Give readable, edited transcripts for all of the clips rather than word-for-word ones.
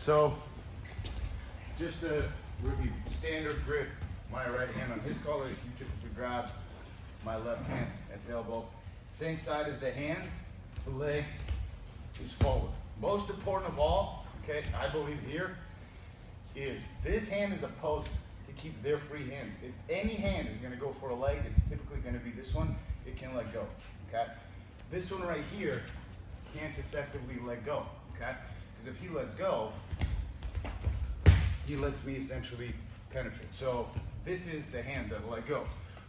So, just a review. Standard grip, my right hand on his collar. You typically grab my left hand at the elbow. Same side as the hand, the leg is forward. Most important of all, okay, I believe here, is this hand is a post to keep their free hand. If any hand is gonna go for a leg, it's typically gonna be this one. It can let go, okay? This one right here can't effectively let go, okay? Because if he lets go, he lets me essentially penetrate. So this is the hand that'll let go.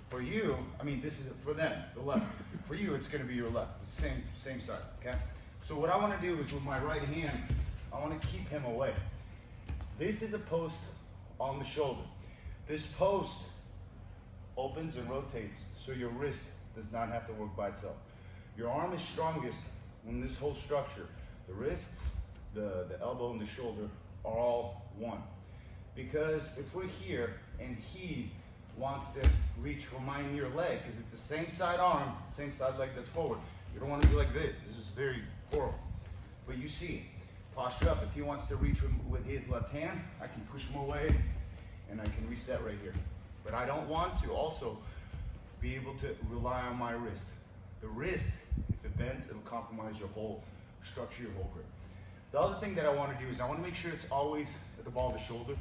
For you, I mean, this is for them, the left. For you, it's gonna be your left. It's the same side, okay? So what I wanna do is with my right hand, I wanna keep him away. This is a post on the shoulder. This post opens and rotates, so your wrist does not have to work by itself. Your arm is strongest when this whole structure, the wrist, the elbow, and the shoulder are all one. Because if we're here and he wants to reach for my near leg, because it's the same side arm, same side leg that's forward. You don't want to be like this. This is very horrible. But you see, posture up. If he wants to reach with his left hand, I can push him away and I can reset right here. But I don't want to also be able to rely on my wrist. The wrist, if it bends, it'll compromise your whole structure, your whole grip. The other thing that I want to do is I want to make sure it's always at the ball of the shoulder,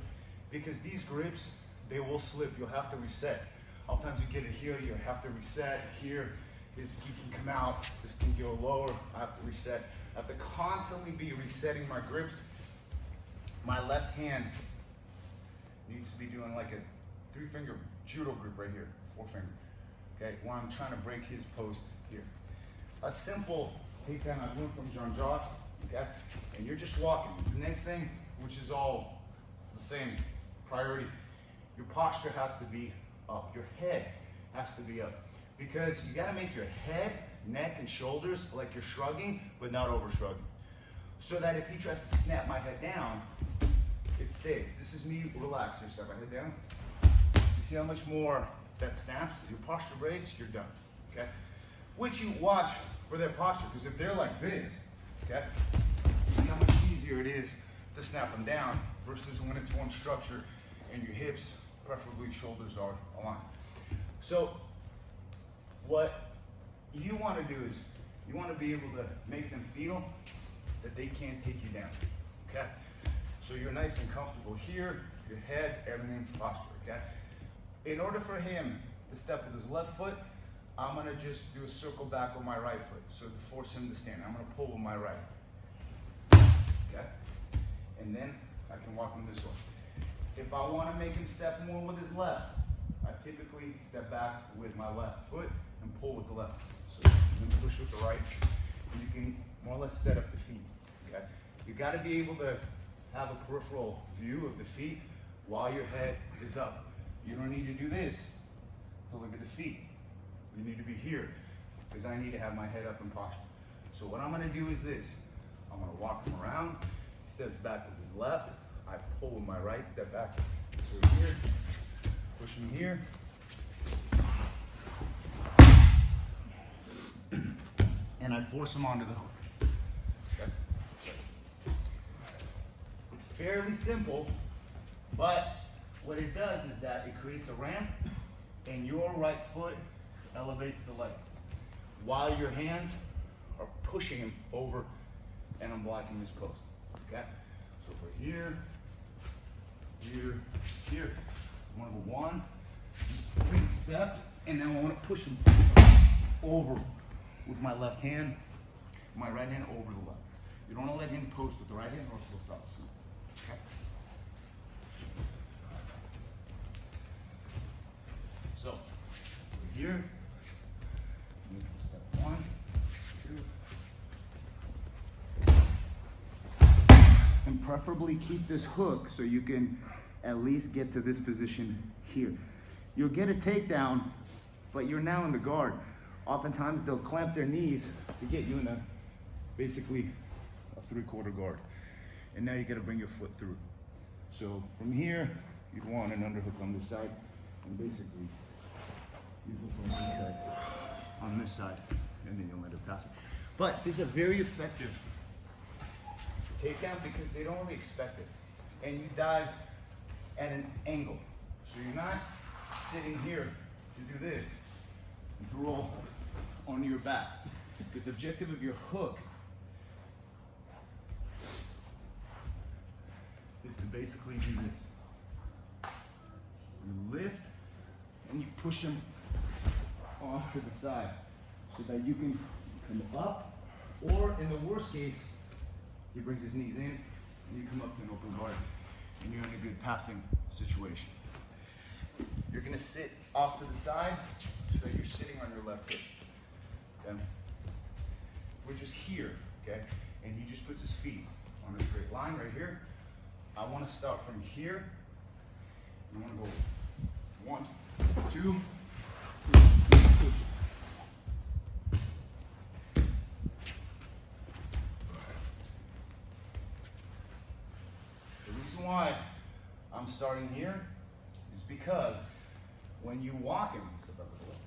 because these grips, they will slip. You'll have to reset. Oftentimes you get it here, you have to reset here. He can come out, this can go lower, I have to reset. I have to constantly be resetting my grips. My left hand needs to be doing like a 3-finger judo grip right here, 4-finger. Okay, when I'm trying to break his post here. A simple takedown I learned from John Josh, okay? And you're just walking. The next thing, which is all the same priority, your posture has to be up. Your head has to be up. Because you gotta make your head, neck, and shoulders like you're shrugging, but not over shrugging. So that if he tries to snap my head down, it stays. This is me relaxed. Here, snap my head down. You see how much more that snaps? If your posture breaks, you're done, okay? Which you watch for their posture, because if they're like this, okay, you see how much easier it is to snap them down versus when it's one structure and your hips, preferably shoulders, are aligned. So what you want to do is you want to be able to make them feel that they can't take you down, okay? So you're nice and comfortable here, your head, everything, posture, okay? In order for him to step with his left foot, I'm gonna just do a circle back with my right foot. So to force him to stand, I'm gonna pull with my right, okay? And then I can walk him this way. If I wanna make him step more with his left, I typically step back with my left foot and pull with the left. So you can push with the right, and you can more or less set up the feet, okay? You gotta be able to have a peripheral view of the feet while your head is up. You don't need to do this to look at the feet. You need to be here, because I need to have my head up in posture. So what I'm gonna do is this. I'm gonna walk him around, he steps back with his left, I pull with my right, step back. So here, push him here. And I force him onto the hook. Okay? It's fairly simple, but what it does is that it creates a ramp, and your right foot elevates the leg, while your hands are pushing him over, and I'm blocking his post, okay? So for here, here, here, I want to go 1, 3 step, and then I want to push him over with my left hand, my right hand over the left. You don't want to let him post with the right hand or he'll stop. Okay? So, over here, step 1, 2. And preferably keep this hook so you can at least get to this position here. You'll get a takedown, but you're now in the guard. Oftentimes they'll clamp their knees to get you in a basically a 3/4 guard. And now you gotta bring your foot through. So from here, you'd want an underhook on this side, and basically you look on this side, and then you'll end up passing. But this is a very effective takedown because they don't really expect it. And you dive at an angle. So you're not sitting here to do this and to roll onto your back. Because the objective of your hook is to basically do this. You lift and you push him off to the side so that you can come up, or in the worst case, he brings his knees in and you come up to an open guard and you're in a good passing situation. You're gonna sit off to the side so that you're sitting on your left hip. Okay? We're just here, okay? And he just puts his feet on a straight line right here. I want to start from here. I want to go 1, 2, 3. The reason why I'm starting here is because when you walk in, step up a little,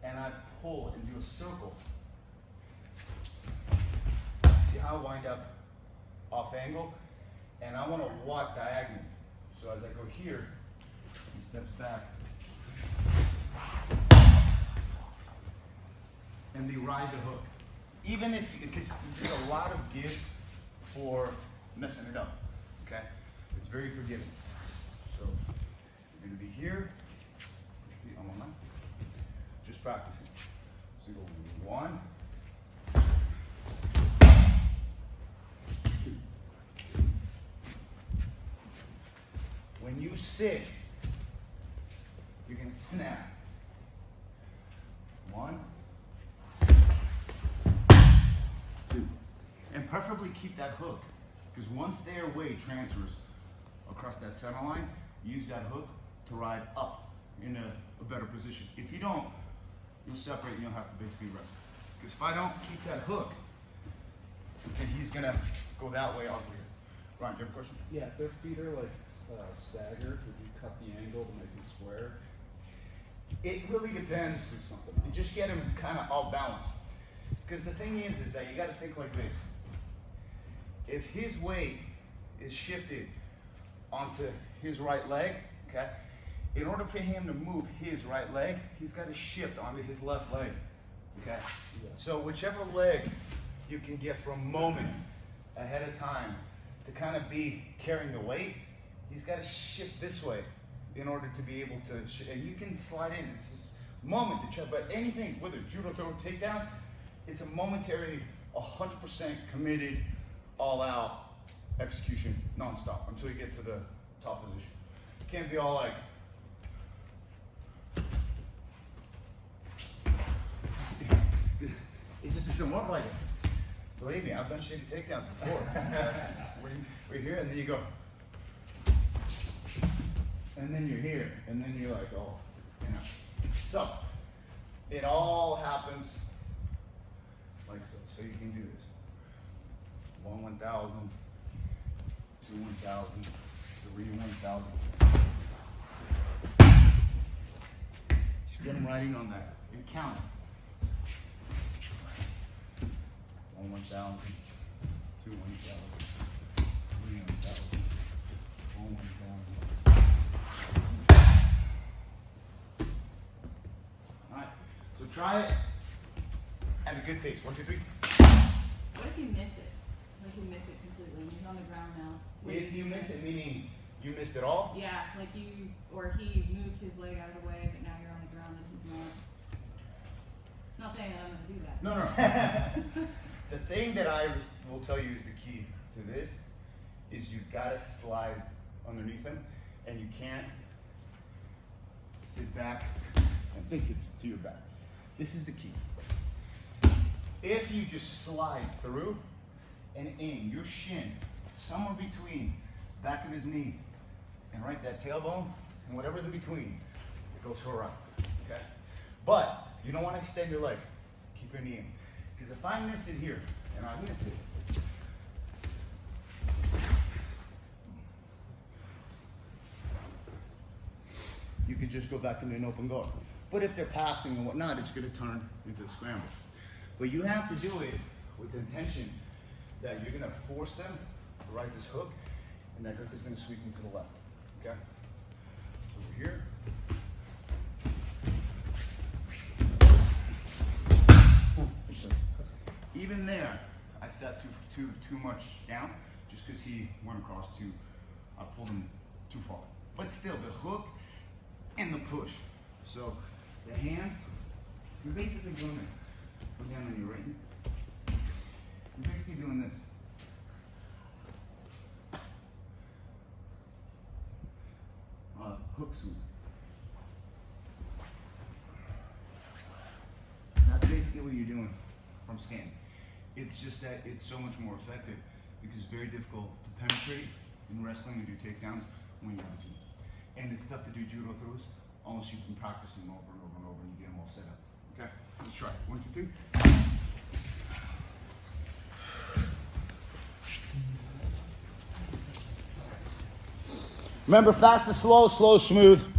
and I pull and do a circle, see how I wind up off angle? And I want to walk diagonally. So as I go here, he steps back. And they ride the hook. Even if, because there's a lot of give for messing it up, okay? It's very forgiving. So you're going to be here, put your feet on one line, just practicing. So you go 1, 2. When you sit, you're going to snap. 1, 2. And preferably keep that hook, because once their weight transfers across that center line, use that hook to ride up in a better position. If you don't, you'll separate and you'll have to basically rest. Because if I don't keep that hook, then he's going to go that way off here. Ryan, do you have a question? Yeah, if their feet are like staggered, would you cut the angle to make them square? It really depends. You just get him kind of all balanced. Because the thing is that you got to think like this. If his weight is shifted onto his right leg, okay, in order for him to move his right leg, he's got to shift onto his left leg, okay? Yeah. So whichever leg you can get for a moment ahead of time to kind of be carrying the weight, he's got to shift this way in order to be able to, and you can slide in. It's this moment to check, but anything, whether judo throw, takedown, it's a momentary, 100% committed, all out execution, non-stop, until you get to the top position. You can't be all like, it just doesn't work like it. Believe me, I've done shitty takedowns before. We're here, and then you go, and then you're here, and then you're like, oh, you know. So, it all happens like so. So you can do this. 1, 1,000, 2, 1,000, 3, 1,000. Just get them riding on that and count it. 1, 1,000, 2, 1,000, 3, 1,000, 4, 1,000. Alright, so try it at a good pace. 1, 2, 3. What if you miss it? Like you miss it completely and he's on the ground now? If you miss it, meaning you missed it all? Yeah, like you, or he moved his leg out of the way, but now you're on the ground and he's not. Not saying that I'm going to do that. No. The thing that I will tell you is the key to this is you gotta slide underneath him, and you can't sit back and think it's to your back. This is the key. If you just slide through and aim your shin somewhere between back of his knee and right that tailbone and whatever's in between, it goes for a ride. Okay? But you don't want to extend your leg. Keep your knee in. Because if I miss it here, and I miss it, you can just go back into an open guard. But if they're passing and whatnot, it's going to turn into a scramble. But you have to do it with the intention that you're gonna force them to ride this hook, and that hook is gonna sweep me to the left, okay? Over here. Even there, I sat too much down, just because he went across I pulled him too far. But still, the hook and the push. So the hands, you're basically doing it. Put down on your right knee. You're basically doing this. Hook sweep. That's basically what you're doing from stand. It's just that it's so much more effective because it's very difficult to penetrate in wrestling and do takedowns when you're on feet. And it's tough to do judo throws unless you've been practicing over and over and over and you get them all set up. Okay, let's try. 1, 2, 3. Remember, fast to slow, slow, smooth.